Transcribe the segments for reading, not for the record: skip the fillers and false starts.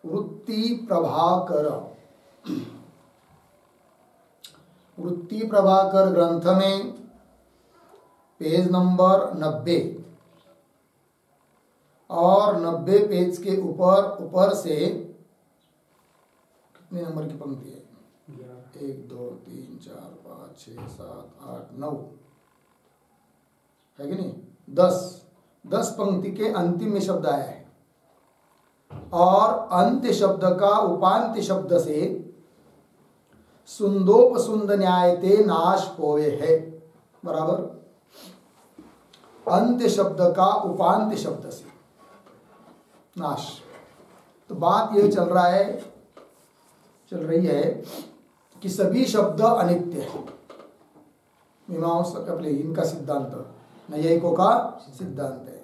वृत्ति प्रभाकर, वृत्ति प्रभाकर ग्रंथ में पेज नंबर 90 और 90 पेज के ऊपर से कितने नंबर की पंक्ति है? 1 2 3 4 5 6 7 8 9 है कि नहीं? 10 पंक्ति के अंतिम में शब्द आया है और अंत्य शब्द का उपांत्य शब्द से सुंदोपसुंद न्यायते नाश होवे है। बराबर, अंत्य शब्द का उपांत्य शब्द से नाश। तो बात यह चल रही है कि सभी शब्द अनित्य है। मीमांसक इनका सिद्धांत, नैयायिकों का सिद्धांत है।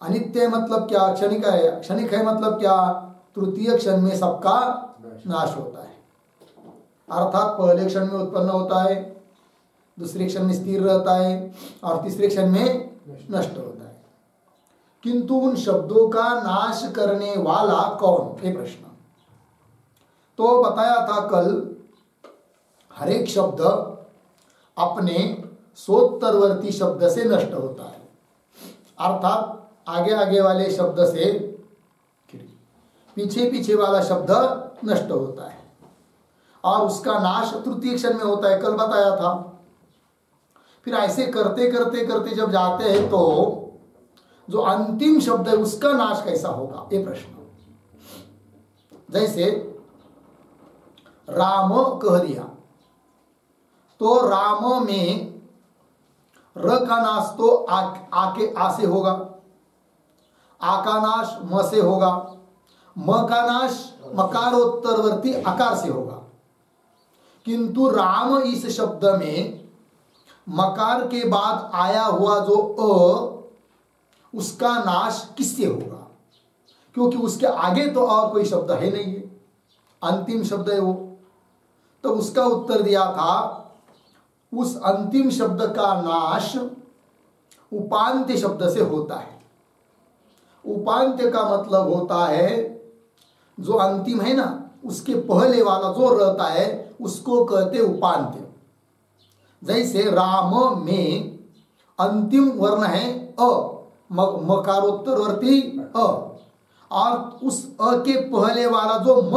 अनित्य मतलब क्या? क्षणिक है। क्षणिक है मतलब क्या? तृतीय क्षण में सबका नाश होता है, अर्थात पहले क्षण में उत्पन्न होता है, दूसरे क्षण में स्थिर रहता है और तीसरे क्षण में नष्ट होता है। किंतु उन शब्दों का नाश करने वाला कौन? ये प्रश्न। तो बताया था कल, हर एक शब्द अपने सोत्तरवर्ती शब्द से नष्ट होता है, अर्थात आगे आगे वाले शब्द से पीछे पीछे वाला शब्द नष्ट होता है और उसका नाश तृतीय क्षण में होता है, कल बताया था। फिर ऐसे करते करते करते जब जाते हैं तो जो अंतिम शब्द है उसका नाश कैसा होगा, ये प्रश्न। जैसे राम कह दिया तो राम में र का नाश तो आके आ से होगा, आ का नाश म से होगा, म का नाश मकारोत्तरवर्ती आकार से होगा। किंतु राम इस शब्द में मकार के बाद आया हुआ जो अ, उसका नाश किससे होगा? क्योंकि उसके आगे तो और कोई शब्द है नहीं है, अंतिम शब्द है वो। तो उसका उत्तर दिया था, उस अंतिम शब्द का नाश उपांत्य शब्द से होता है। उपांत्य का मतलब होता है जो अंतिम है ना, उसके पहले वाला जो रहता है उसको कहते उपांत्य। जैसे राम में अंतिम वर्ण है अ, मकारोत्तरवर्ती अ, और उस अ के पहले वाला जो म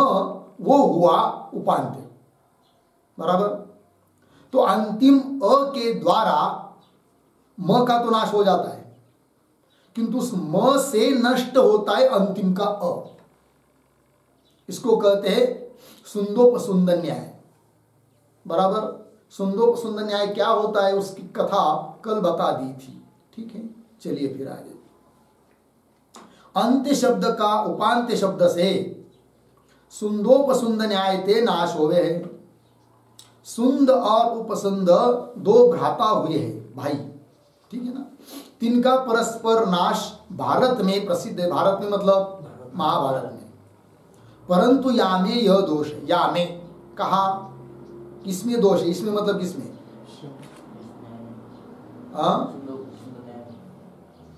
वो हुआ उपांत्य। बराबर। तो अंतिम अ के द्वारा म का तो नाश हो जाता है, किंतु उस म से नष्ट होता है अंतिम का अ। इसको कहते हैं सुंदोपसुंद न्याय। बराबर। सुंदोपसुंद न्याय क्या होता है उसकी कथा कल बता दी थी। ठीक है, चलिए फिर आगे। अंत्य शब्द का उपांत्य शब्द से सुंदोपसुंद न्याय ते नाश होवे है। सुंद और उपसुंद दो भ्राता हुए हैं, भाई। ठीक है ना। तिनका परस्पर नाश भारत में प्रसिद्ध है। भारत में मतलब महाभारत में। परंतु या में यह दोष है। या में कहा किसमें दोष है? इसमें मतलब किसमें?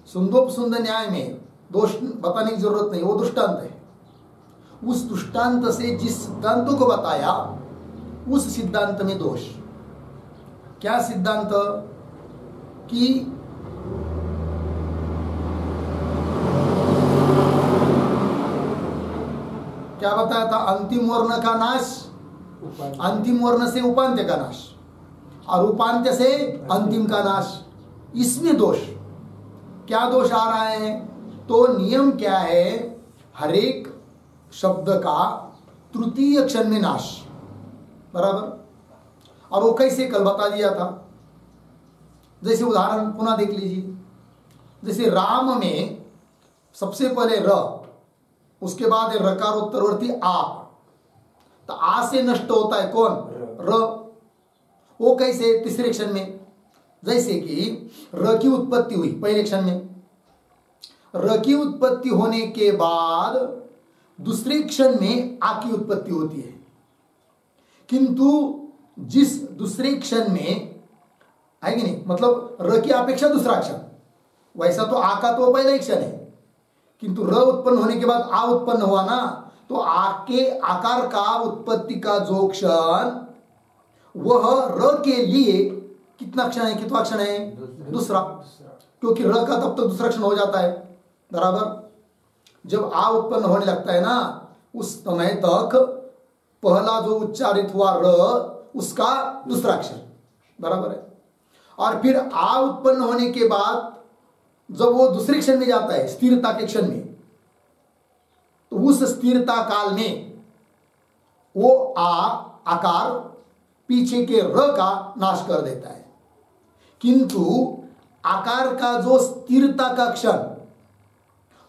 सुंदोपसुंद न्याय में दोष बताने की जरूरत नहीं, वो दृष्टांत है। उस दृष्टांत से जिस सिद्धांतों को बताया उस सिद्धांत में दोष। क्या सिद्धांत? कि क्या बताया था? अंतिम वर्ण का नाश, अंतिम वर्ण से उपांत्य का नाश और उपांत्य से अंतिम का नाश। इसमें दोष। क्या दोष आ रहा है? तो नियम क्या है? हरेक शब्द का तृतीय क्षण में नाश। बराबर। और वो कैसे? कल बता दिया था। जैसे उदाहरण पुनः देख लीजिए। जैसे राम में सबसे पहले र, उसके बाद है रकारोत्तरवर्ती आ। तो आ से नष्ट होता है कौन? र। वो कैसे? तीसरे क्षण में। जैसे कि र की उत्पत्ति हुई पहले क्षण में, र की उत्पत्ति होने के बाद दूसरे क्षण में आ की उत्पत्ति होती है। किंतु जिस दूसरे क्षण में है कि नहीं, मतलब र की अपेक्षा दूसरा क्षण, वैसा तो आ का तो पहला क्षण है, किंतु र उत्पन्न होने के बाद आ उत्पन्न हुआ ना, तो आ के आकार का उत्पत्ति का जो क्षण, वह र के लिए कितना क्षण है, कितना क्षण है, दूसरा, क्योंकि र का तब तक दूसरा क्षण हो जाता है, बराबर। जब आ उत्पन्न होने लगता है ना, उस समय तक पहला जो उच्चारित हुआ र, उसका दूसरा अक्षर, बराबर है। और फिर आ उत्पन्न होने के बाद जब वो दूसरे क्षण में जाता है, स्थिरता के क्षण में, तो उस स्थिरता काल में वो आकार पीछे के र का नाश कर देता है। किंतु आकार का जो स्थिरता का क्षण,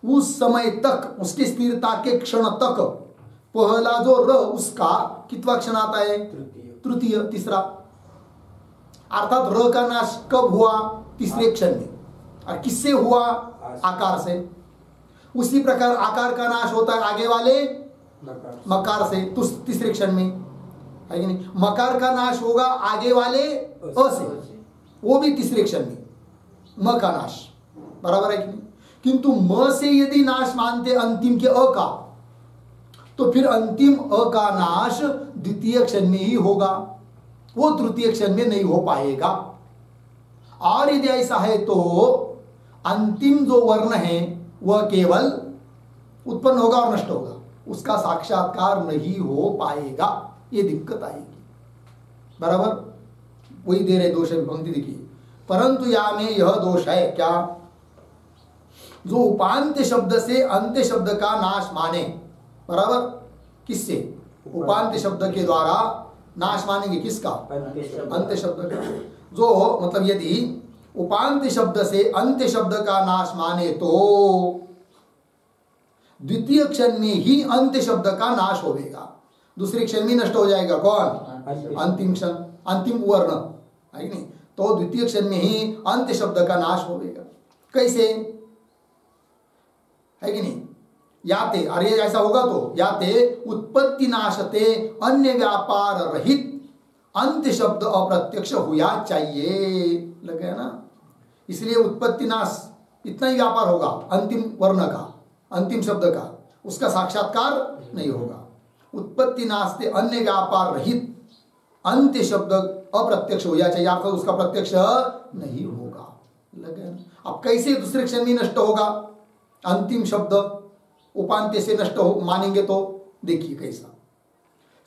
उस समय तक, उसकी स्थिरता के क्षण तक पहला जो र, उसका कितना क्षण आता है, तृतीय, तीसरा। अर्थात र का नाश कब हुआ, तीसरे क्षण में। और किससे हुआ, आकार से। उसी प्रकार आकार का नाश होता है आगे वाले मकार से, तो तीसरे क्षण में, है कि नहीं। मकार का नाश होगा आगे वाले अ से, वो भी तीसरे क्षण में, म का नाश, बराबर है कि नहीं। किंतु म से यदि नाश मानते अंतिम के अ का, तो फिर अंतिम अ का नाश द्वितीय क्षण में ही होगा, वो तृतीय क्षण में नहीं हो पाएगा। और यदि ऐसा है तो अंतिम जो वर्ण है वह केवल उत्पन्न होगा और नष्ट होगा, उसका साक्षात्कार नहीं हो पाएगा, ये दिक्कत आएगी, बराबर। वही दे रहे दोष है, पंक्ति देखिए। परंतु या में यह दोष है क्या, जो उपांत्य शब्द से अंत्य शब्द का नाश माने, बराबर। किससे, उपांत्य शब्द के द्वारा नाश मानेंगे, किसका, अंत्य शब्द का। जो मतलब यदि उपांत्य शब्द से अंत्य शब्द का नाश माने तो द्वितीय क्षण में ही अंत्य शब्द का नाश होगा, दूसरे क्षण में नष्ट हो जाएगा। कौन, अंतिम क्षण, अंतिम वर्ण, है नहीं। तो द्वितीय क्षण में ही अंत्य शब्द का नाश होगा। कैसे, है कि नहीं। याते, अरे ऐसा होगा तो याते उत्पत्ति नाशते अन्य व्यापार रहित अंत्य शब्द अप्रत्यक्ष हुआ चाहिए, लग गया ना। इसलिए उत्पत्ति नाश इतना ही व्यापार होगा अंतिम वर्ण का, अंतिम शब्द का, उसका साक्षात्कार नहीं होगा। उत्पत्ति नाश से अन्य व्यापार रहित अंत्य शब्द अप्रत्यक्ष हो चाहिए, अर्थात उसका प्रत्यक्ष नहीं होगा, लग गया ना। अब कैसे दूसरे क्षण में नष्ट होगा, अंतिम शब्द उपांत्य से नष्ट हो मानेंगे तो देखिए कैसा।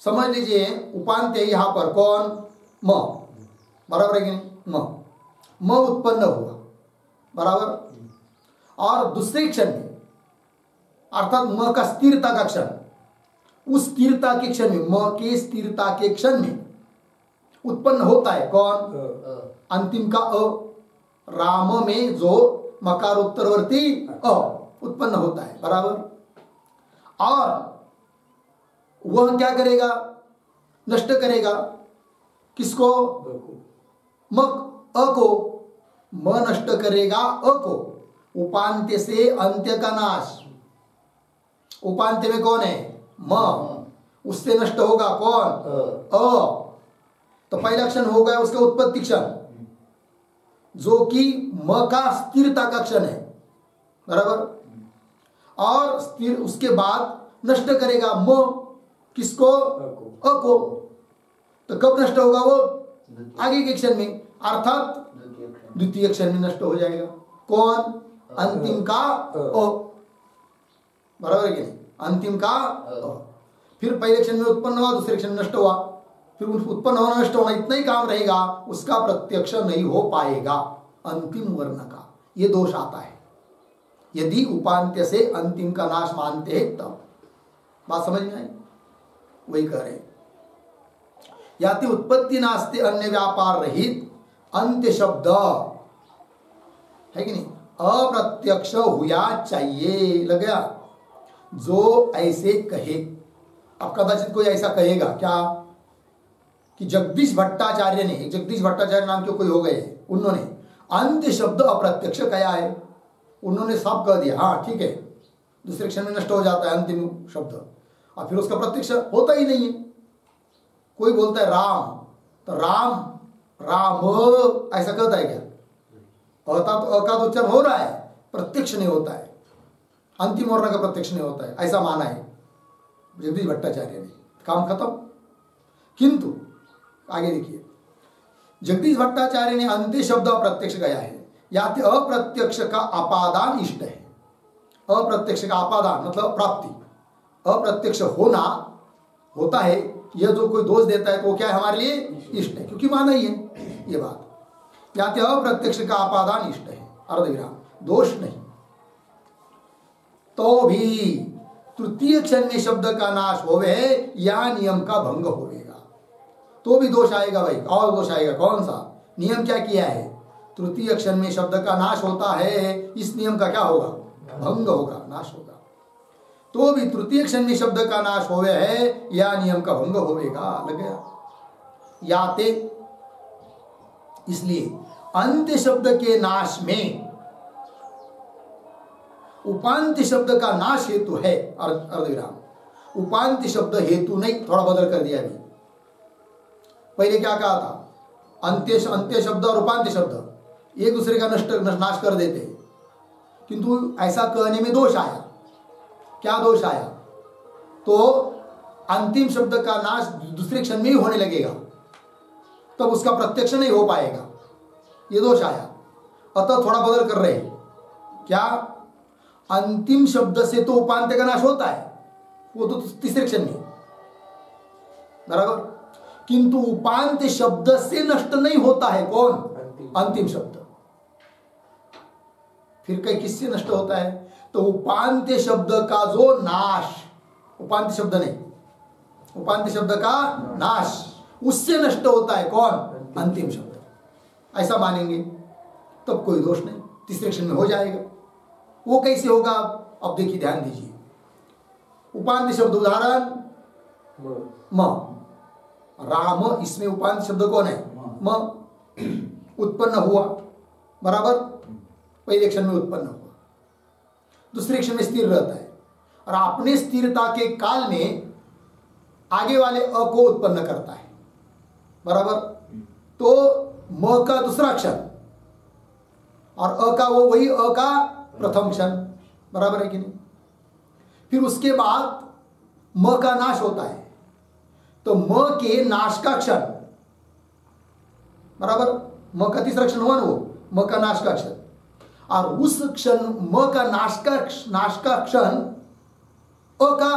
समझ लीजिए उपांत्य यहां पर कौन, म, बराबर है कि नहीं। म उत्पन्न हुआ, बराबर। और दूसरे क्षण में, अर्थात म का स्थिरता का क्षण, उस स्थिरता के क्षण में, म के स्थिरता के क्षण में उत्पन्न होता है कौन, अंतिम का अ। राम में जो मकार उत्तरवर्ती अ उत्पन्न होता है, बराबर। और वह क्या करेगा, नष्ट करेगा, किसको, म, अ को, म नष्ट करेगा अ को। उपांत्य से अंत्य का नाश, उपांत्य में कौन है, म, उससे नष्ट होगा कौन, अ। तो पहला क्षण हो गया उसका उत्पत्ति क्षण, जो कि म का स्थिरता का क्षण है, बराबर। और स्थिर, उसके बाद नष्ट करेगा म, किसको, अ को। तो कब नष्ट होगा वो, आगे के क्षण में, अर्थात द्वितीय क्षण में नष्ट हो जाएगा। कौन, अंतिम का अ, बराबर है कि नहीं, अंतिम का अ। फिर पहले क्षण में उत्पन्न हुआ, दूसरे क्षण में नष्ट हुआ, फिर उत्पन्न होना नष्ट होना इतना ही काम रहेगा, उसका प्रत्यक्ष नहीं हो पाएगा अंतिम वर्ण का। ये दोष आता है यदि उपांत्य से अंतिम का नाश मानते हैं तब। बात समझ में आई, वही कह रहे। याति उत्पत्ति नास्ते अन्य व्यापार रहित अंत्य शब्द, है कि नहीं, अप्रत्यक्ष हुआ चाहिए, लग गया। जो ऐसे कहे, अब कदाचित कोई ऐसा कहेगा क्या कि जगदीश भट्टाचार्य ने, जगदीश भट्टाचार्य नाम के कोई हो गए, उन्होंने अंत्य शब्द अप्रत्यक्ष कहा है, उन्होंने सब कह दिया, हाँ ठीक है, दूसरे क्षण में नष्ट हो जाता है अंतिम शब्द, और फिर उसका प्रत्यक्ष होता ही नहीं है। कोई बोलता है राम, तो राम राम ऐसा कहता है क्या, होता तो अ का तो उच्चारण हो रहा है, प्रत्यक्ष नहीं होता है। अंतिम वर्ण का प्रत्यक्ष नहीं होता है, ऐसा माना है जगदीश भट्टाचार्य ने। काम खत्म। किंतु आगे देखिए, जगदीश भट्टाचार्य ने अंत्य शब्द अप्रत्यक्ष गया है, या अप्रत्यक्ष का अपादान इष्ट है। अप्रत्यक्ष का अपादान मतलब प्राप्ति, अप्रत्यक्ष होना होता है, यह जो कोई दोष देता है तो वो क्या है हमारे लिए इष्ट है, क्योंकि माना ही है ये बात। या अप्रत्यक्ष का अपादान इष्ट है, अर्धविराम, दोष नहीं। तो भी तृतीय क्षण में शब्द का नाश होवे या नियम का भंग होवेगा, तो भी दोष आएगा भाई। और दोष आएगा, कौन सा? नियम क्या किया है? तृतीय क्षण में शब्द का नाश होता है, इस नियम का क्या होगा? भंग होगा, नाश होगा। तो भी तृतीय क्षण में शब्द का नाश होवे है या नियम का भंग होवेगा, लग गया। याते, इसलिए अंत्य शब्द के नाश में उपांत्य शब्द का नाश हेतु है, अर्धविराम। उपांत्य शब्द हेतु नहीं, थोड़ा बदल कर दिया अभी। पहले क्या कहा था? अंत्य शब्द और उपांत्य शब्द एक दूसरे का नाश कर देते, किंतु ऐसा कहने में दोष आया। क्या दोष आया? तो अंतिम शब्द का नाश दूसरे क्षण में ही होने लगेगा, तब उसका प्रत्यक्ष नहीं हो पाएगा, ये दोष आया। अतः थोड़ा बदल कर रहे हैं। क्या? अंतिम शब्द से तो उपांत्य का नाश होता है, वो तो तीसरे क्षण में, बराबर। किंतु उपांत्य शब्द से नष्ट नहीं होता है कौन? अंतिम शब्द। फिर कहीं किससे नष्ट होता है? तो उपांत्य शब्द का जो नाश, उपांत्य शब्द नहीं, उपांत्य शब्द का नाश, उससे नष्ट होता है कौन? अंतिम शब्द। ऐसा मानेंगे तब कोई दोष नहीं, तीसरे क्षण में हो जाएगा। वो कैसे होगा? अब देखिए, ध्यान दीजिए। उपांत्य शब्द उदाहरण म, राम, इसमें उपांत्य शब्द कौन है? म। उत्पन्न हुआ, बराबर, पहले क्षण में उत्पन्न हुआ, दूसरे क्षण में स्थिर रहता है, और अपने स्थिरता के काल में आगे वाले अ को उत्पन्न करता है, बराबर। तो म का दूसरा क्षण और अ का वो वही अ का प्रथम क्षण, बराबर है कि नहीं? फिर उसके बाद म का नाश होता है, तो म के नाश का क्षण, बराबर, म का तीसरा क्षण हुआ ना, वो म का नाश का क्षण, और उस क्षण म का नाश का क्षण अ का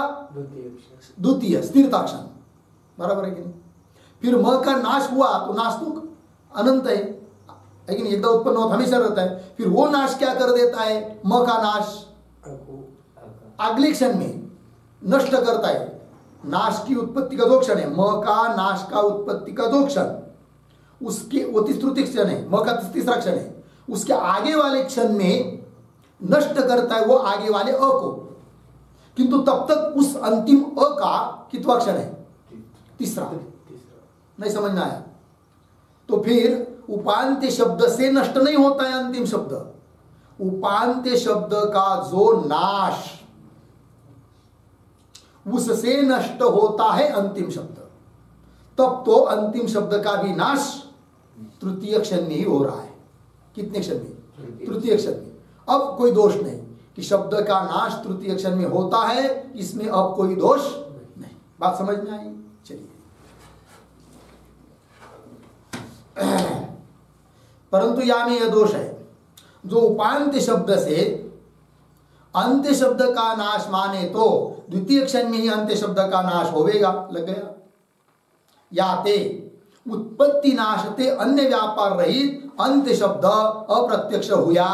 द्वितीय स्थिरता क्षण, बराबर है कि नहीं? फिर म का नाश हुआ तो नाश तो अनंत है, लेकिन एकदम उत्पन्न होता हमेशा रहता है। फिर वो नाश क्या कर देता है? म का नाश अगले क्षण में नष्ट करता है। नाश की उत्पत्ति का दो क्षण है, म का नाश का उत्पत्ति का दो क्षण, उसके वो तृतीय क्षण है, म का तीसरा क्षण है, उसके आगे वाले क्षण में नष्ट करता है वो आगे वाले अ को, किंतु तब तक उस अंतिम अ का कितवा क्षण है? तीसरा। नहीं समझ में आया? तो फिर उपांत्य शब्द से नष्ट नहीं होता है अंतिम शब्द, उपांत्य शब्द का जो नाश, उससे नष्ट होता है अंतिम शब्द। तब तो अंतिम शब्द का भी नाश तृतीय क्षण में ही हो रहा है। कितने क्षण में? तृतीय क्षण में। अब कोई दोष नहीं कि शब्द का नाश तृतीय क्षण में होता है, इसमें अब कोई दोष नहीं। बात समझ में आई? चलिए, परंतु यहां में यह दोष है, जो उपांत्य शब्द से अंत्य शब्द का नाश माने तो द्वितीय क्षण में ही अंत्य शब्द का नाश होवेगा, लग गया। याते उत्पत्ति नाशते अन्य व्यापार रहित अंत्य शब्द अप्रत्यक्ष हुआ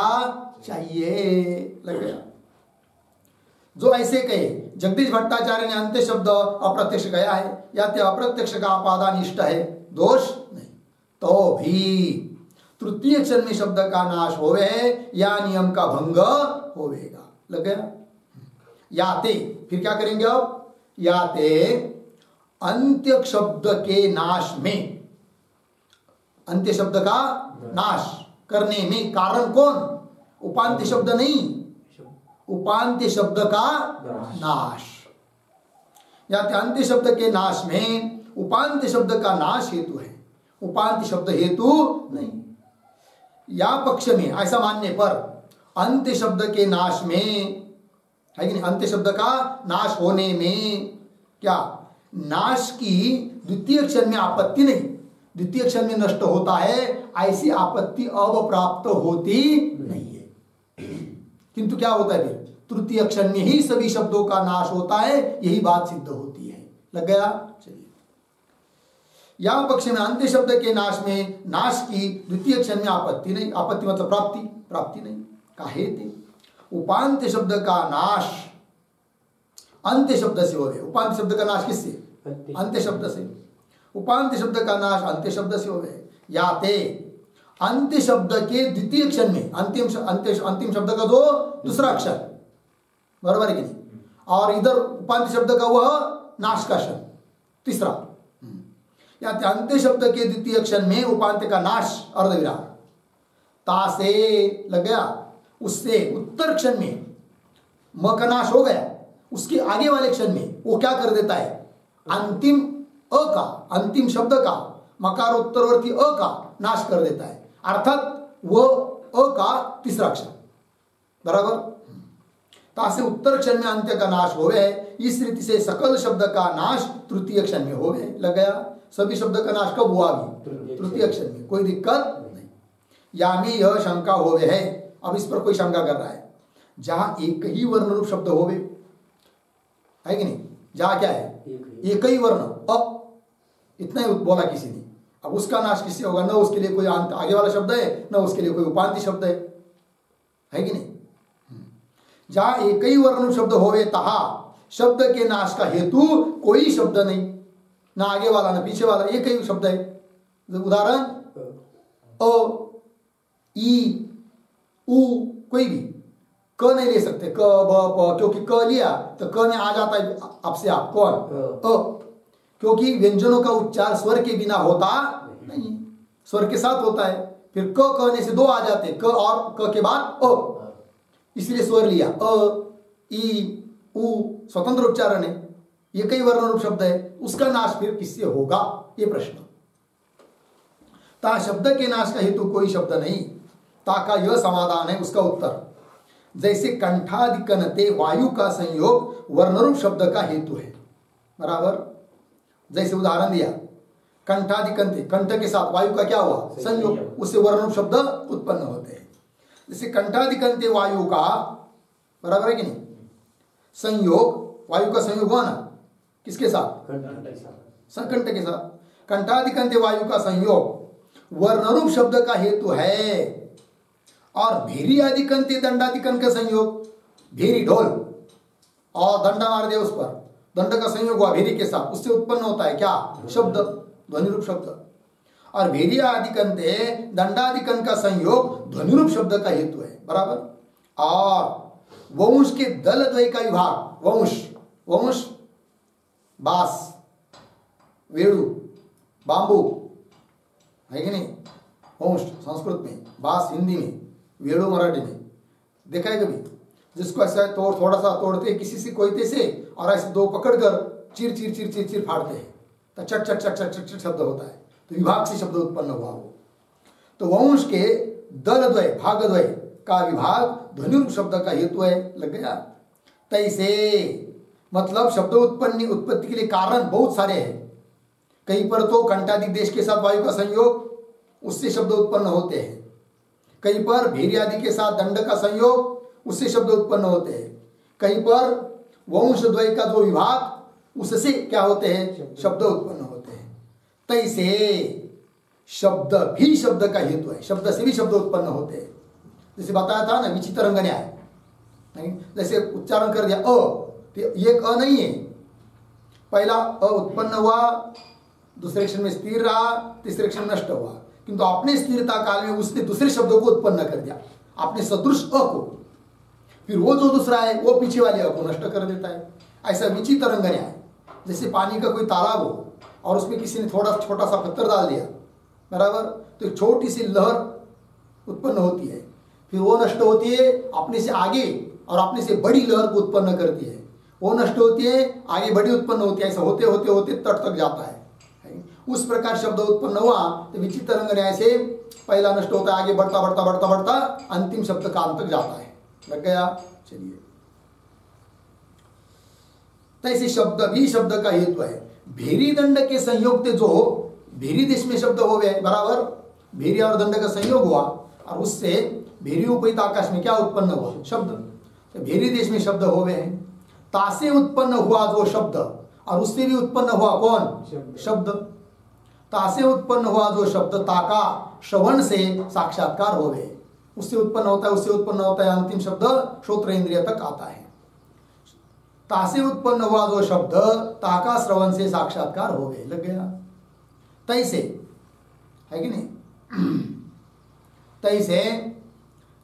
चाहिए, लग गया। जो ऐसे कहे, जगदीश भट्टाचार्य ने अंत्य शब्द अप्रत्यक्ष गया है, या ते अप्रत्यक्ष का अपादान इष्ट है, दोष नहीं। तो भी तृतीय क्षण में शब्द का नाश होवे या नियम का भंग होवेगा, लग गया। याते, फिर क्या करेंगे अब? याते अंत्य शब्द के नाश में, अंत्य शब्द का नाश करने में कारण कौन? उपांत्य शब्द नहीं, उपांत्य शब्द का नाश। याते अंत्य शब्द के नाश में उपांत्य शब्द का नाश हेतु है, उपांत्य शब्द हेतु नहीं। या पक्ष में ऐसा मानने पर अंत्य शब्द के नाश में है कि नहीं। अंत्य शब्द का नाश होने में क्या, नाश की द्वितीय क्षण में आपत्ति नहीं, द्वितीय क्षण में नष्ट होता है, ऐसी आपत्ति अब प्राप्त होती नहीं है। किंतु क्या होता है, फिर तृतीय क्षण में ही सभी शब्दों का नाश होता है, यही बात सिद्ध होती है। लग गया। चलिए, यहां पक्ष में अंत्य शब्द के नाश में नाश की द्वितीय क्षण में आपत्ति नहीं, आपत्ति मतलब प्राप्ति, प्राप्ति नहीं। काहेते उपांत्य शब्द का नाश अंत्य शब्द से हो गए। उपांत्य शब्द का नाश किससे, अंत्य शब्द से। उपांत्य शब्द का नाश अंत्य शब्द से हो गए। याते अंत्य शब्द के द्वितीय क्षण में, अंतिम शब्द का जो दूसरा अक्षर, बराबर है कि नहीं, और इधर उपांत्य शब्द का वह नाश का क्षण तीसरा। याते अंत्य शब्द के द्वितीय क्षण में उपांत्य का नाश अर्धविराम, तासे लग गया, उससे उत्तर क्षण में म का नाश हो गया, उसके आगे वाले क्षण में वो क्या कर देता है, अंतिम अ का, अंतिम शब्द का मकार उत्तरवर्ती अ का नाश कर देता है, अर्थात वो अ का तीसरा अक्षर, बराबर। तासे उत्तर क्षण में अंत्य का नाश हो गया। इस रीति से सकल शब्द का नाश तृतीय क्षण में हो गए। लग गया। सभी शब्द का नाश कब हुआ, भी तृतीय क्षण में, कोई दिक्कत नहीं। यामी यह शंका हो गए है। अब इस पर कोई शंका कर रहा है, जहां एक ही वर्ण रूप शब्द हो गए, है कि नहीं, जहां क्या है एक ही वर्ण अ, इतना ही बोला किसी ने, अब उसका नाश किससे होगा, न उसके लिए कोई आगे वाला शब्द है, न उसके लिए कोई उपांत्य शब्द है कि नहीं। जहां एक ही वर्ण शब्द होवे तहा शब्द के नाश का हेतु कोई शब्द नहीं, ना आगे वाला ना पीछे वाला, एक ही शब्द है। उदाहरण अ, ई, उ, कोई भी क नहीं ले सकते, क ब प, क्योंकि क लिया तो क में आ जाता है आपसे आप कौन अ, क्योंकि व्यंजनों का उच्चार स्वर के बिना होता नहीं, स्वर के साथ होता है। फिर क कहने से दो आ जाते, क और क के बाद अ, इसलिए स्वर लिया अ, ई, उ, स्वतंत्र उच्चारण है, ये कई वर्ण रूप शब्द है, उसका नाश फिर किससे होगा, ये प्रश्न। ता शब्द के नाश का हेतु कोई शब्द नहीं, ता का यह समाधान है। उसका उत्तर, जैसे कंठादिकनते वायु का संयोग वर्णरूप शब्द का हेतु है, बराबर। जैसे उदाहरण दिया, कंठादिकंते, कंठ के साथ वायु का क्या हुआ, संयोग, उससे वर्णरूप शब्द उत्पन्न होते हैं। जैसे कंठादिकंते वायु का, बराबर है कि नहीं, संयोग, वायु का संयोग हुआ ना किसके साथ, कंठ के साथ। कंठादिकंते वायु का संयोग वर्णरूप शब्द का हेतु है। और भेरी आदिकंते दंडादिकन का संयोग, भेरी ढोल और दंडा मार दिया उस पर, दंड का संयोग हुआ भेरी के साथ, उससे उत्पन्न होता है क्या, शब्द, ध्वनि रूप शब्द। और भेरी आदिकंते दंडादिकन का संयोग ध्वनि रूप शब्द का हेतु है, बराबर। और वंश के दल द्वय का विभाग, वंश, वंश बांस, वेणु, बांबू, है कि नहीं, वंश संस्कृत में, बांस हिंदी में, वेणु मराठी में। देखा है कभी, जिसको ऐसा थोड़ा सा तोड़ते किसी से कोयते से, और ऐसे दो पकड़कर चिर चिर चिर चिर चिर फाड़ते हैं, तो चट चट चट चट चट शब्द होता है, तो विभाग से शब्द उत्पन्न हुआ वो। तो वंश के दल द्वय, भाग द्वय का विभाग ध्वनि रूप शब्द का हेतु है। लग गया। तैसे मतलब शब्द उत्पत्ति के लिए कारण बहुत सारे हैं। कहीं पर तो कंठादिक देश के साथ वायु का संयोग, उससे शब्द उत्पन्न होते हैं। कहीं पर भेरी आदि के साथ दंड का संयोग, उससे शब्द उत्पन्न होते हैं। कहीं पर वंश द्वय का जो विभाग, उससे क्या होते हैं, शब्द उत्पन्न होते हैं। तैसे शब्द भी शब्द का हेतु है, शब्द से भी शब्द उत्पन्न होते हैं। जैसे बताया था ना विचित्र न्याय, जैसे उच्चारण कर दिया अ, तो ये अ नहीं है, पहला अ उत्पन्न हुआ, दूसरे क्षण में स्थिर रहा, तीसरे क्षण में नष्ट हुआ, किंतु अपने स्थिरता काल में उसने दूसरे शब्दों को उत्पन्न कर दिया, अपने सदृश अ को, फिर वो जो दूसरा है वो पीछे वाले अ को नष्ट कर देता है। ऐसा विचित्र न्याय। जैसे पानी का कोई तालाब हो और उसमें किसी ने थोड़ा छोटा सा पत्थर डाल दिया, बराबर, तो एक छोटी सी लहर उत्पन्न होती है, फिर वो नष्ट होती है, अपने से आगे और अपने से बड़ी लहर को उत्पन्न करती है, वो नष्ट होती है, आगे बड़ी उत्पन्न होती है, ऐसा होते होते होते तट तक जाता है। उस प्रकार शब्द उत्पन्न हुआ तो विचित्र न्याय से पहला नष्ट होता है, आगे बढ़ता बढ़ता बढ़ता बढ़ता अंतिम शब्द काल तक जाता है। लग गया। चलिए तैसे शब्द भी शब्द का हेतु है। भेरी दंड के संयोग थे जो भेरी देश में शब्द हो गए, बराबर भेरी और दंड का संयोग हुआ और उससे भेरी उपहित आकाश में क्या उत्पन्न हुआ? शब्द। तो भेरी देश में शब्द हो गए, तासे उत्पन्न हुआ जो शब्द और उससे भी उत्पन्न हुआ कौन? शब्द। तासे उत्पन्न हुआ जो शब्द ताका श्रवण से साक्षात्कार हो गए, उससे उत्पन्न होता है, उससे उत्पन्न होता है, अंतिम शब्द श्रोत्र इंद्रिय तक आता है। तासे उत्पन्न हुआ जो शब्द ताका श्रवण से साक्षात्कार हो गए, लग गया। तैसे है कि नहीं? तैसे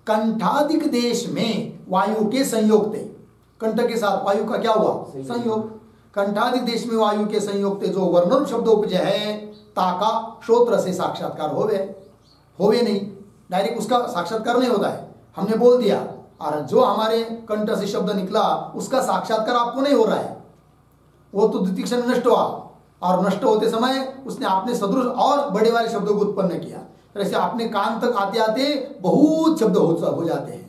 कंठादिक देश में वायु के संयोग थे, कंठ के साथ वायु का क्या हुआ? संयोग। कंठादिक देश में वायु के संयोग थे जो वर्णन शब्द उपजय है ताका श्रोत्र से साक्षात्कार हो गए नहीं, डायरेक्ट उसका साक्षात्कार नहीं होता है, हमने बोल दिया और जो हमारे कंठ से शब्द निकला उसका साक्षात्कार आपको नहीं हो रहा है, वो तो द्वितीय क्षण नष्ट हुआ और नष्ट होते समय उसने आपने सदृश और बड़े वाले शब्दों को उत्पन्न किया। तो ऐसे आपने कान तक आते आते बहुत शब्द हो जाते हैं।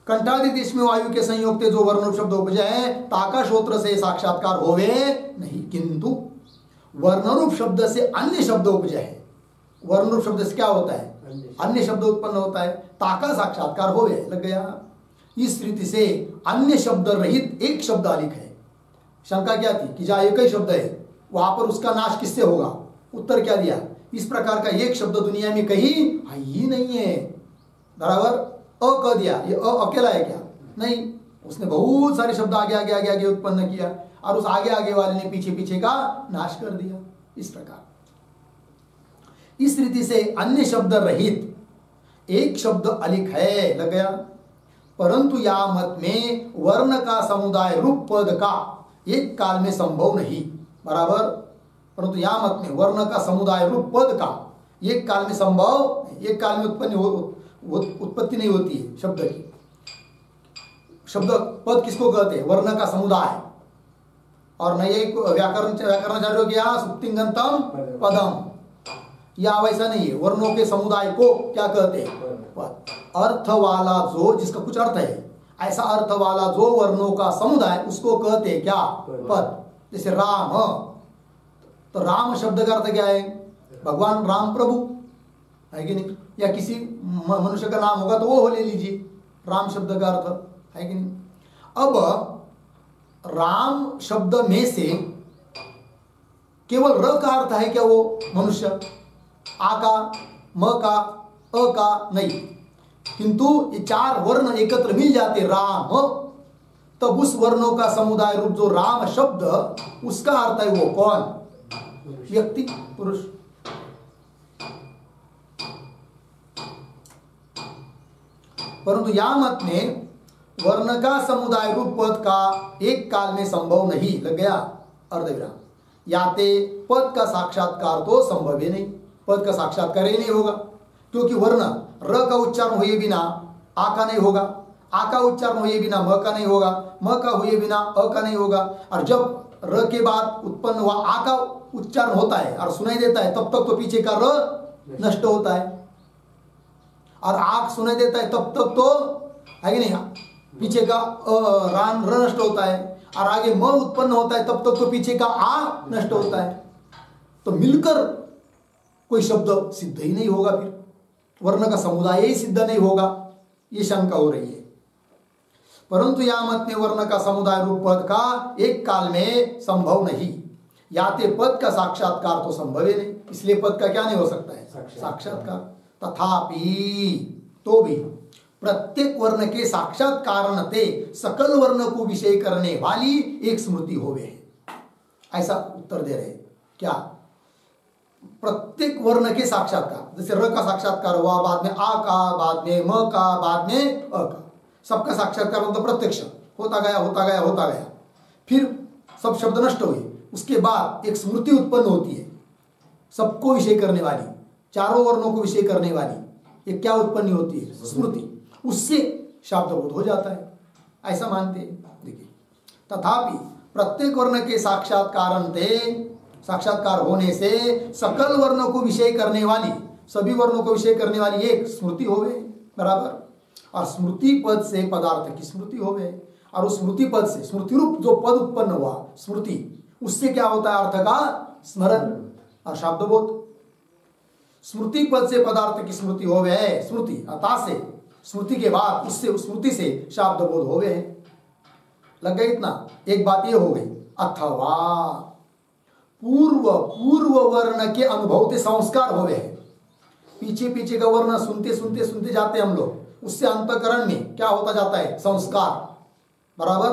कंठादि देश में वायु के संयोग थे जो वर्ण शब्द उपजय है ताका श्रोत्र से साक्षात्कार होवे नहीं, किंतु वर्णरूप शब्द से अन्य शब्द उपजय है। वर्णरूप शब्द से क्या होता है? अन्य शब्द उत्पन्न होता है, ताका साक्षात्कार हो गए, लग गया। इस रीति से अन्य शब्द रहित एक शब्द अधिक है। शंका क्या थी कि जहां एक ही शब्द है वहां पर उसका नाश किससे होगा? उत्तर क्या दिया? इस प्रकार का एक शब्द दुनिया में कहीं ही नहीं है, बराबर। अ कह दिया, ये अकेला है क्या? नहीं, उसने बहुत सारे शब्द आगे आगे आगे आगे उत्पन्न किया और उस आगे आगे वाले ने पीछे पीछे का नाश कर दिया। इस प्रकार इस रीति से अन्य शब्द रहित एक शब्द अधिक है, लग गया। परंतु या मत में वर्ण का समुदाय रूप पद का एक काल में संभव नहीं, बराबर। परंतु या मत में वर्ण का समुदाय रूप पद का एक काल में संभव, एक काल में उत्पत्ति नहीं होती है शब्द की। शब्द पद किसको कहते हैं? वर्ण का समुदाय। और नए व्याकरणाचार्यों के यहाँ सुप्तिंगंतम पदम, या वैसा नहीं है। वर्णों के समुदाय को क्या कहते हैं? पद। अर्थ वाला जो, जिसका कुछ अर्थ है, ऐसा अर्थ वाला जो वर्णों का समुदाय उसको कहते हैं क्या? पद। जैसे राम, तो राम शब्द का अर्थ क्या है? भगवान राम प्रभु, है कि नहीं? या किसी मनुष्य का नाम होगा तो वो ले लीजिए, राम शब्द का अर्थ, है कि नहीं? अब राम शब्द में से केवल र का अर्थ है क्या वो मनुष्य? आ का, म का, अ का नहीं, किंतु ये चार वर्ण एकत्र मिल जाते राम, तब उस वर्णों का समुदाय रूप जो राम शब्द, उसका अर्थ है वो कौन? व्यक्ति, पुरुष। परंतु या मत में वर्ण का समुदाय रूप पद का एक काल में संभव नहीं, लग गया अर्धविराम। याते पद का साक्षात्कार तो संभव ही नहीं, पद का साक्षात्कार ही नहीं होगा, क्योंकि वर्ण र का उच्चारण हुए बिना आ का नहीं होगा, आ का उच्चारण हुए बिना म का नहीं होगा, म का हुए बिना अ का नहीं होगा। और जब र के बाद उत्पन्न हुआ आ का उच्चारण होता है और सुनाई देता है, तब तक तो पीछे का र नष्ट होता है, और आग सुनाई देता है तब तक तो, है कि नहीं, पीछे का रान र नष्ट होता है, और आगे म उत्पन्न होता है तब तक तो पीछे का आ नष्ट होता है। तो मिलकर कोई शब्द सिद्ध ही नहीं होगा, फिर वर्ण का समुदाय ही सिद्ध नहीं होगा, ये शंका हो रही है। परंतु या मत में वर्ण का समुदाय रूप पद का एक काल में संभव नहीं, याते पद का साक्षात्कार तो संभव ही नहीं, इसलिए पद का क्या नहीं हो सकता है? साक्षात्कार। तथापि तो भी प्रत्येक वर्ण के साक्षात्कार ते सकल वर्ण को विषय करने वाली एक स्मृति होवे है, ऐसा उत्तर दे रहे। क्या? प्रत्येक वर्ण के साक्षात्कार, जैसे र का साक्षात्कार हुआ, बाद में आ का, बाद में म का, बाद में अ का, सबका साक्षात्कार मतलब प्रत्यक्ष होता गया होता गया होता गया, फिर सब शब्द नष्ट हुए, उसके बाद एक स्मृति उत्पन्न होती है सबको विषय करने वाली, चारों वर्णों को विषय करने वाली। एक क्या उत्पन्न होती है? स्मृति, उससे शब्दबोध हो जाता है, ऐसा मानते हैं। देखिए, तथापि प्रत्येक वर्ण के साक्षात्कार होने से सकल वर्णों को विषय करने वाली, सभी वर्णों को विषय करने वाली एक स्मृति होवे, बराबर। और स्मृति पद से पदार्थ की स्मृति होवे, और उस स्मृति पद से, स्मृति रूप जो पद उत्पन्न हुआ स्मृति, उससे क्या होता है? अर्थ का स्मरण और शब्दबोध। स्मृति पद से पदार्थ की स्मृति हो गए, स्मृति अतः से स्मृति के बाद उससे, उस स्मृति से शब्दबोध हो गए। लग गई इतना? एक बात ये हो गई। अथवा पूर्व वर्ण के अनुभव से संस्कार हो गए। पीछे पीछे का वर्ण सुनते सुनते सुनते जाते हम लोग, उससे अंतःकरण में क्या होता जाता है? संस्कार। बराबर।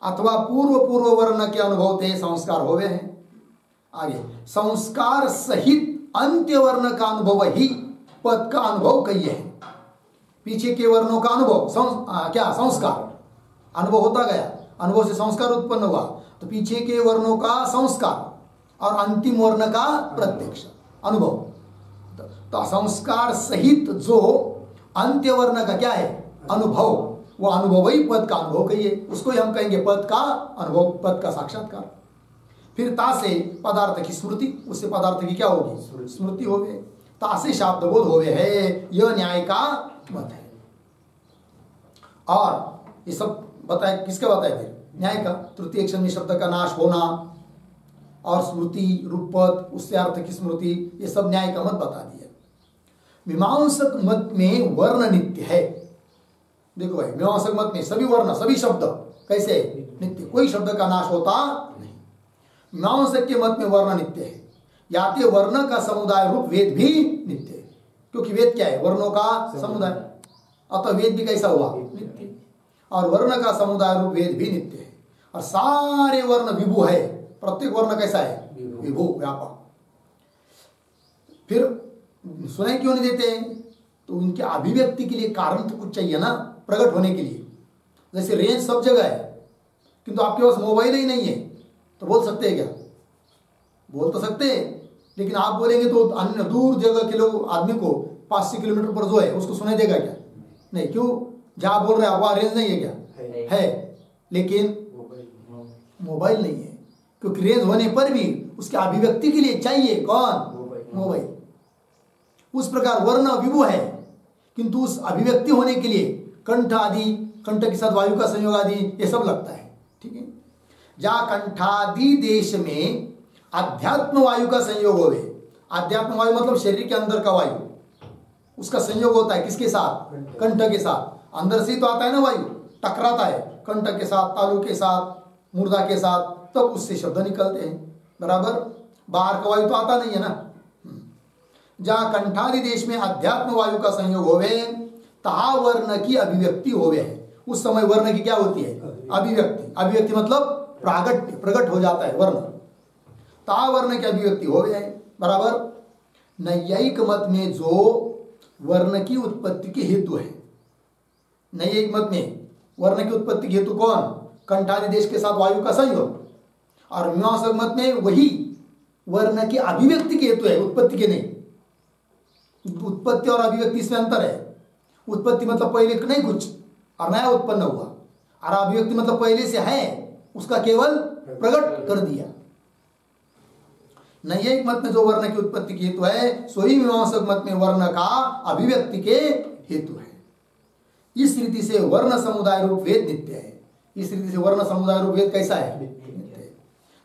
अथवा पूर्व वर्ण के अनुभव से संस्कार हो गए हैं। आगे संस्कार सहित अंत्य वर्ण का अनुभव ही पद का अनुभव कहिए है। पीछे के वर्णों का अनुभव क्या? संस्कार। अनुभव होता गया, अनुभव से संस्कार उत्पन्न हुआ, तो पीछे के वर्णों का संस्कार और अंतिम वर्ण का प्रत्यक्ष अनुभव। तो संस्कार सहित जो अंत्य वर्ण का क्या है? अनुभव, वो अनुभव ही पद का अनुभव कहिए, उसको ही हम कहेंगे पद का अनुभव, पद का साक्षात्कार। फिर ता से पदार्थ की स्मृति, उससे पदार्थ की क्या होगी? स्मृति हो गए। ता से शब्दबोध हो गए है, यह न्याय का मत है। और ये सब बताए, किसका बताए? फिर न्याय का। तृतीय अक्षर में शब्द का नाश होना और स्मृति रूप पद, उससे अर्थ की स्मृति, ये सब न्याय का मत बता दिया। मीमांसक मत में वर्ण नित्य है। देखो भाई, मीमांसक मत में सभी वर्ण, सभी शब्द कैसे? नित्य, कोई शब्द का नाश होता नहीं। मीमांसक के मत में वर्ण नित्य है। याते वर्ण का समुदाय रूप वेद भी नित्य है, क्योंकि वेद क्या है? वर्णों का समुदाय, अतः वेद भी कैसा हुआ? नित्य। और वर्ण का समुदाय रूप वेद भी नित्य है। और सारे वर्ण विभु है, प्रत्येक वर्ण कैसा है? विभु, व्यापक। फिर सुनाई क्यों नहीं देते हैं? तो उनके अभिव्यक्ति के लिए कारण तो कुछ चाहिए ना, प्रकट होने के लिए। जैसे रेंज सब जगह है, किंतु आपके पास मोबाइल ही नहीं है, तो बोल सकते हैं क्या? बोल तो सकते हैं, लेकिन आप बोलेंगे तो अन्य दूर जगह के लोग, आदमी को 500 किलोमीटर पर जो है उसको सुनाई देगा क्या? नहीं। क्यों? जहां बोल रहे हैं वहां रेंज नहीं है क्या? है, लेकिन मोबाइल नहीं है, क्योंकि रेंज होने पर भी उसके अभिव्यक्ति के लिए चाहिए कौन? मोबाइल। उस प्रकार वर्ण विभु है, किंतु उस अभिव्यक्ति होने के लिए कंठ आदि, कंठ के साथ वायु का संयोग आदि, ये सब लगता है। ठीक है। जहां कंठादि देश में अध्यात्म वायु का संयोग होवे, अध्यात्म वायु मतलब शरीर के अंदर का वायु, उसका संयोग होता है किसके साथ? कंठ के साथ। अंदर से तो आता है ना वायु, टकराता है कंठ के साथ, तालु के साथ, मुर्दा के साथ, तब उससे शब्द निकलते हैं। बराबर। बाहर का वायु तो आता नहीं है ना। जहां कंठादि देश में अध्यात्म वायु का संयोग होवे, तहा वर्ण की अभिव्यक्ति होवे है। उस समय वर्ण की क्या होती है? अभिव्यक्ति। अभिव्यक्ति मतलब प्रागट्य, प्रकट हो जाता है वर्ण। ता वर्ण की अभिव्यक्ति हो गया है। बराबर। नैयायिक मत में जो वर्ण की उत्पत्ति के हेतु है, नैयायिक मत में वर्ण की उत्पत्ति के हेतु कौन? कंठादि देश के साथ वायु का संयोग। और मीमांसक मत में वही वर्ण की अभिव्यक्ति के हेतु है, उत्पत्ति के नहीं। उत्पत्ति और अभिव्यक्ति इसमें अंतर है। उत्पत्ति मतलब पहले नहीं कुछ और नया उत्पन्न हुआ, और अभिव्यक्ति मतलब पहले से है, उसका केवल प्रकट कर दिया। नैयायिक मत में जो वर्ण की उत्पत्ति के हेतु है, सोई मीमांसक मत में वर्ण का अभिव्यक्ति के हेतु है। इस रीति से वर्ण समुदाय रूप वेद नित्य है। इस रीति से वर्ण समुदाय रूप वेद कैसा है? नित्य है।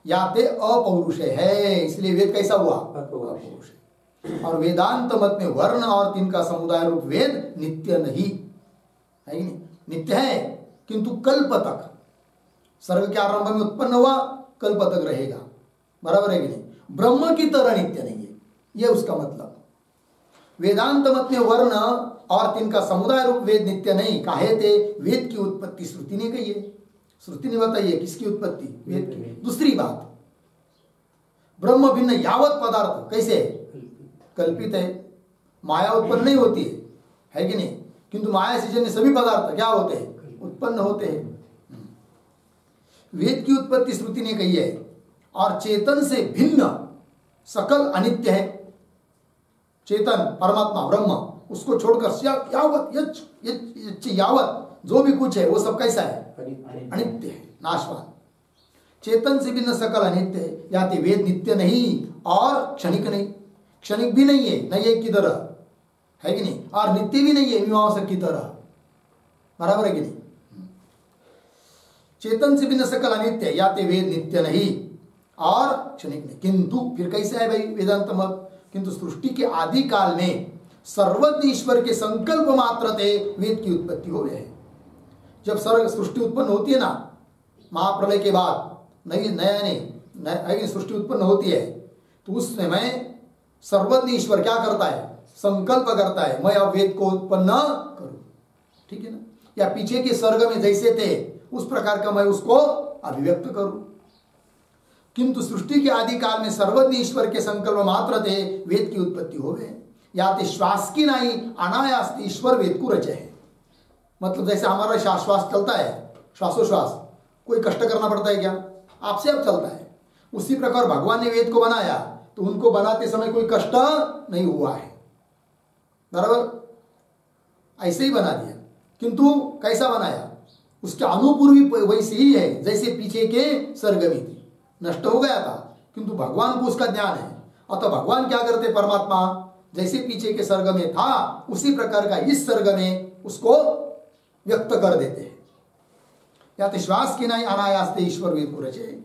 याते अपौरुष है, इसलिए वेद कैसा हुआ? अपौरुष है। और वेदांत मत में वर्ण और तिनका समुदाय रूप वेद नित्य नहीं है। कि नहीं? नित्य है, किंतु कल्प तक, सर्ग के आरंभ में उत्पन्न हुआ, कल्प तक रहेगा। बराबर है कि नहीं? ब्रह्म की तरह नित्य नहीं है, यह उसका मतलब। वेदांत मत में वर्ण और तिनका समुदाय रूप वेद नित्य नहीं। काहे थे? वेद की उत्पत्ति श्रुति ने कही है। श्रुति ने बताइए किसकी उत्पत्ति? वेद की। दूसरी बात, ब्रह्म भिन्न यावत पदार्थ कैसे? कल्पित है। माया उत्पन्न नहीं होती है कि नहीं? किंतु माया से जन्य सभी पदार्थ क्या होते हैं? उत्पन्न होते हैं। वेद की उत्पत्ति श्रुति ने कही है। और चेतन से भिन्न सकल अनित्य है। चेतन परमात्मा ब्रह्म, उसको छोड़कर यावत जो भी कुछ है वो सब कैसा है? अनित्य है, नाशवान। चेतन से भिन्न सकल अनित्य है। याते वेद नित्य नहीं और क्षणिक नहीं, क्षणिक भी नहीं है नैयायिक की तरह, है कि नहीं? और नित्य भी नहीं है मीमांसक की तरह। बराबर है कि नहीं? चेतन से भिन्न सकल अनित्य, या ते वेद नित्य नहीं और क्षणिक नहीं। किंतु फिर कैसे है भाई वेदांत मत, किंतु सृष्टि के आदि काल में सर्वज्ञ ईश्वर के संकल्प मात्र ते वेद की उत्पत्ति हो गए। जब सर्व सृष्टि उत्पन्न होती है ना, महाप्रलय के बाद नई सृष्टि उत्पन्न होती है, तो उस समय सर्वज्ञ ईश्वर क्या करता है, संकल्प करता है मैं अब वेद को उत्पन्न करूं, ठीक है ना, या पीछे के सर्ग में जैसे थे उस प्रकार का मैं उसको अभिव्यक्त करूं। किंतु सृष्टि के आदि काल में सर्वज्ञ ईश्वर के संकल्प मात्र थे वेद की उत्पत्ति हो गए। या ते श्वास की नहीं अनायास ईश्वर वेद को रचे है। मतलब जैसे हमारा श्वास चलता है, श्वासोश्वास, कोई कष्ट करना पड़ता है क्या, आपसे अब चलता है। उसी प्रकार भगवान ने वेद को बनाया तो उनको बनाते समय कोई कष्ट नहीं हुआ है, बराबर ऐसे ही बना दिया। किंतु कैसा बनाया, उसके अनुपूर्वी वैसे ही है जैसे पीछे के सर्ग में थी, नष्ट हो गया था किंतु भगवान को उसका ज्ञान है। अतः भगवान क्या करते, परमात्मा जैसे पीछे के सर्ग में था उसी प्रकार का इस सर्ग में उसको व्यक्त कर देते हैं। या तो श्वास की नहीं अनायास ईश्वर वेद को रचे।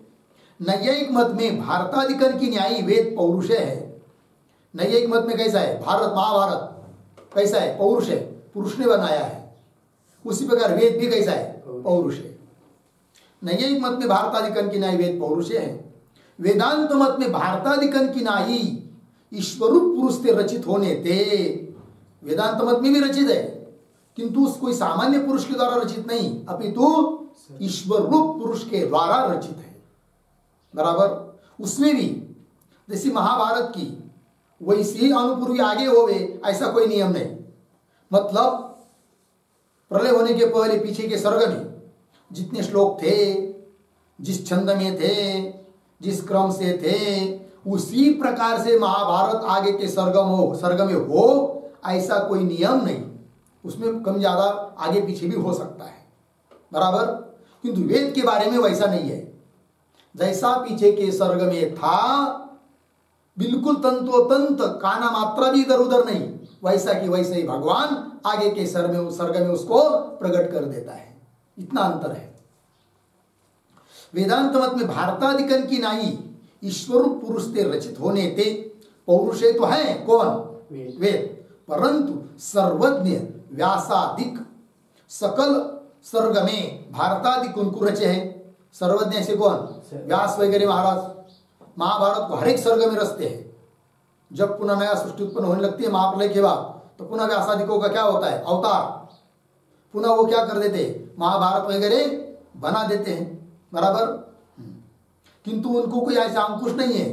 नैयायिक मत में भारतादिकन की न्यायी वेद पौरुष है। नैयायिक मत में कैसा है, भारत महाभारत कैसा है, पौरुष है, पुरुष ने बनाया है। उसी प्रकार वेद भी कैसा है, पौरुष है। नैयायिक मत में भारतादिकन की न्यायी वेद पौरुष है। वेदांत मत में भारतादिकन की न्यायी ईश्वरूप पुरुष से रचित होने थे। वेदांत मत में भी रचित है किंतु कोई सामान्य पुरुष के द्वारा रचित नहीं, अपितु ईश्वर रूप पुरुष के द्वारा रचित है, बराबर। उसमें भी जैसी महाभारत की वैसी ही अनुपूर्वी आगे होवे ऐसा कोई नियम नहीं। मतलब प्रलय होने के पहले पीछे के सर्ग में जितने श्लोक थे, जिस छंद में थे, जिस क्रम से थे, उसी प्रकार से महाभारत आगे के सर्ग में हो ऐसा कोई नियम नहीं। उसमें कम ज्यादा आगे पीछे भी हो सकता है, बराबर। किंतु वेद के बारे में वैसा नहीं है। जैसा पीछे के सर्ग में था बिल्कुल तंतोतंत, काना मात्रा भी इधर उधर नहीं, वैसा कि वैसे ही भगवान आगे के सर्ग में उसको प्रकट कर देता है। इतना अंतर है। वेदांत मत में भारतादिकन की नाई ईश्वर पुरुष से रचित होने थे। पौरुषे तो है कौन, वेद, परंतु सर्वज्ञ व्यासादिक सकल सर्ग में भारतादिक उनको रचे हैं। सर्वज्ञ से कौन, व्यास वगैरह महाराज महाभारत को हर एक सर्ग में रचते हैं। जब पुनः नया सृष्टि उत्पन्न होने लगती है महाप्रलय के बाद, तो पुनः व्यासादिकों का क्या होता है, अवतार। पुनः वो क्या कर देते हैं, महाभारत वगैरह बना देते हैं, बराबर। किंतु उनको कोई ऐसा अंकुश नहीं है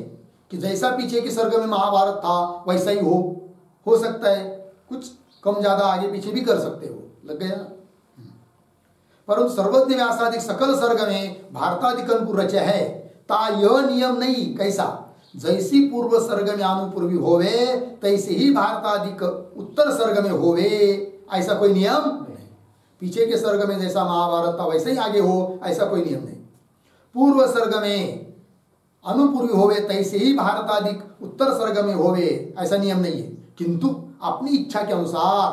कि जैसा पीछे के सर्ग में महाभारत था वैसा ही हो सकता है, कुछ कम ज्यादा आगे पीछे भी कर सकते हो, लग गया। परंतु सर्वज्ञ व्यासादिक सकल सर्ग में भारतादिकन को रचे है, ता यह नियम नहीं। कैसा, जैसी पूर्व सर्ग में अनुपूर्वी होवे तैसे ही भारतादिक उत्तर सर्ग में होवे, ऐसा कोई नियम नहीं। पीछे के सर्ग में जैसा महाभारत था वैसे ही आगे हो, ऐसा कोई नियम नहीं। पूर्व सर्ग में अनुपूर्वी होवे तैसे ही भारतादिक उत्तर सर्ग में होवे, ऐसा नियम नहीं है। किंतु अपनी इच्छा के अनुसार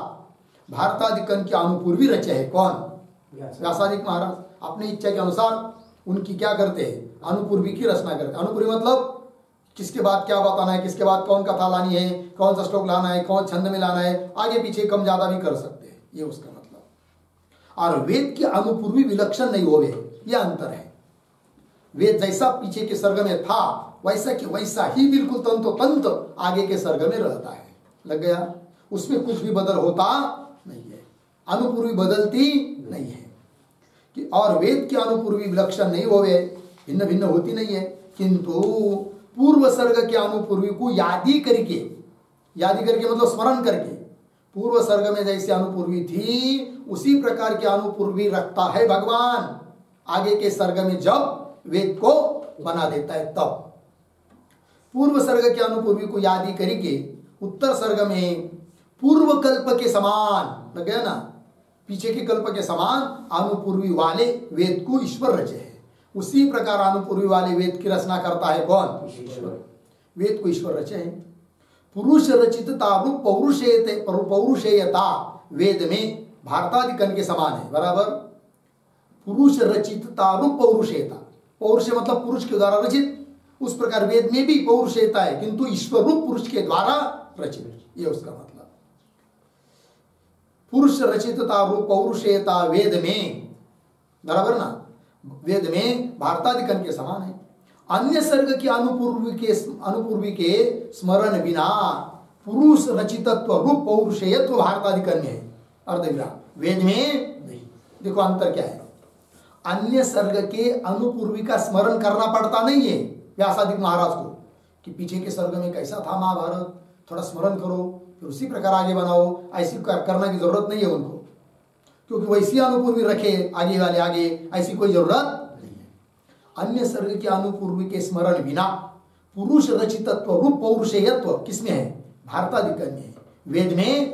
भारतादिकन की अनुपूर्वी रचे है कौन, व्यासादिक महाराज। अपनी इच्छा के अनुसार उनकी क्या करते हैं, अनुपूर्वी की रचना करते हैं। अनुपूर्वी मतलब किसके बाद क्या बताना है, किसके बाद कौन कथा लानी है, कौन सा श्लोक लाना है, कौन छंद में लाना है, आगे पीछे कम ज्यादा भी कर सकते हैं, ये उसका मतलब। और वेद की अनुपूर्वी विलक्षण नहीं होवे, यह अंतर है। वेद जैसा पीछे के सर्ग में था वैसा कि वैसा ही बिल्कुल तंतोतंत आगे के सर्ग में रहता है, लग गया। उसमें कुछ भी बदल होता नहीं है, अनुपूर्वी बदलती नहीं है कि। और वेद की अनुपूर्वी विलक्षण नहीं होवे, भिन्न भिन्न होती नहीं है। किंतु पूर्व सर्ग के अनुपूर्वी को यादी करके मतलब स्मरण करके, पूर्व सर्ग में जैसे अनुपूर्वी थी उसी प्रकार के अनुपूर्वी रखता है भगवान आगे के सर्ग में, जब वेद को बना देता है तब। पूर्व सर्ग के अनुपूर्वी को यादी करके उत्तर सर्ग में पूर्व कल्प के समान, लग गया ना, पीछे के कल्प के समान अनुपूर्वी वाले वेद को ईश्वर रचे है। उसी प्रकार अनुपूर्वी वाले वेद की रचना करता है कौन, ईश्वर। वेद को ईश्वर रचे है। पुरुष रचितता रूप पौरुषेयता वेद में भारतादिकन के समान है, बराबर। पुरुष रचितता रूप पौरुषेयता, पौरुष मतलब पुरुष के द्वारा रचित, उस प्रकार वेद में भी पौरुषेयता है किंतु ईश्वर रूप पुरुष के द्वारा रचित, ये उसका मतलब। पुरुष रचितता रूप पौरुषेयता वेद में, बराबर ना, वेद में भारतादिकन के समान है। अन्य सर्ग के अनुपूर्वी के स्मरण बिना पुरुष रचितत्व रूप पौरुषेयत्व भारतादिकन में है, अर्धविराम। वेद में नहीं। देखो अंतर क्या है, अन्य सर्ग के अनुपूर्वी का स्मरण करना पड़ता नहीं है व्यासादिक महाराज को कि पीछे के सर्ग में कैसा था महाभारत, थोड़ा स्मरण करो फिर उसी प्रकार आगे बनाओ, ऐसी करना की जरूरत नहीं है उनको, क्योंकि वैसी अनुपूर्वी रखे आगे वाले आगे, ऐसी कोई जरूरत नहीं है। अन्य सर्ग के अनुपूर्वी के स्मरण बिना पुरुष रचितत्व रूप पौरुषेयत्व किसमें है, भारतादिकन में है, वेद में नहीं।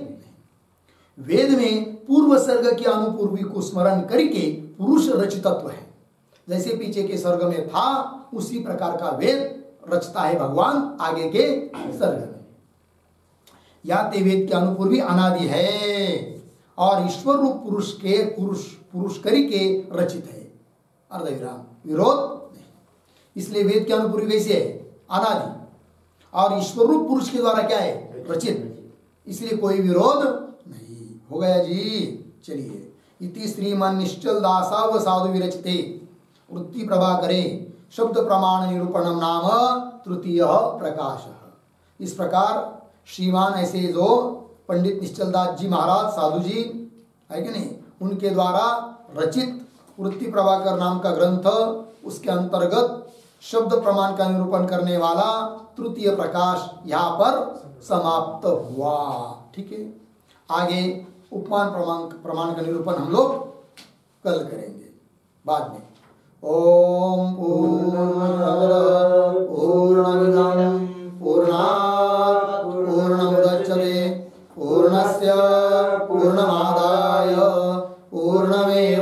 वेद में पूर्व सर्ग के अनुपूर्वी को स्मरण करके पुरुष रचितत्व है, जैसे पीछे के सर्ग में था उसी प्रकार का वेद रचता है भगवान आगे के सर्ग में। या ते वेद के अनुपूर्वी अनादि है और ईश्वर रूप पुरुष के पुरुष करी के रचित है, अर्धविराम, विरोध नहीं। इसलिए वेद के अनुपूर्वी कैसे है, अनादि, और ईश्वर रूप पुरुष के द्वारा क्या है, रचित, इसलिए कोई विरोध नहीं। हो गया जी। चलिए, इति श्रीमान निश्चल दासा व साधु विरचिते वृत्ति प्रभाकरे शब्द प्रमाण निरूपणम नाम तृतीय प्रकाश। इस प्रकार श्रीमान ऐसे जो पंडित निश्चलदास जी महाराज साधु जी है कि नहीं, उनके द्वारा रचित वृत्ति प्रभाकर नाम का ग्रंथ, उसके अंतर्गत शब्द प्रमाण का निरूपण करने वाला तृतीय प्रकाश यहाँ पर समाप्त हुआ। ठीक है, आगे उपमान प्रमाण का निरूपण हम लोग कल करेंगे बाद में। ओम पूर्णमद पूर्णमिदं पूर्णात् पूर्णमुदच्यते पूर्णस्य पूर्णमादाय पूर्णमेवावशिष्यते।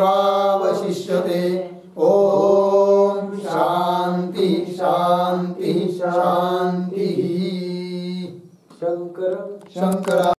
ओम शांति शांति शांति। शंकर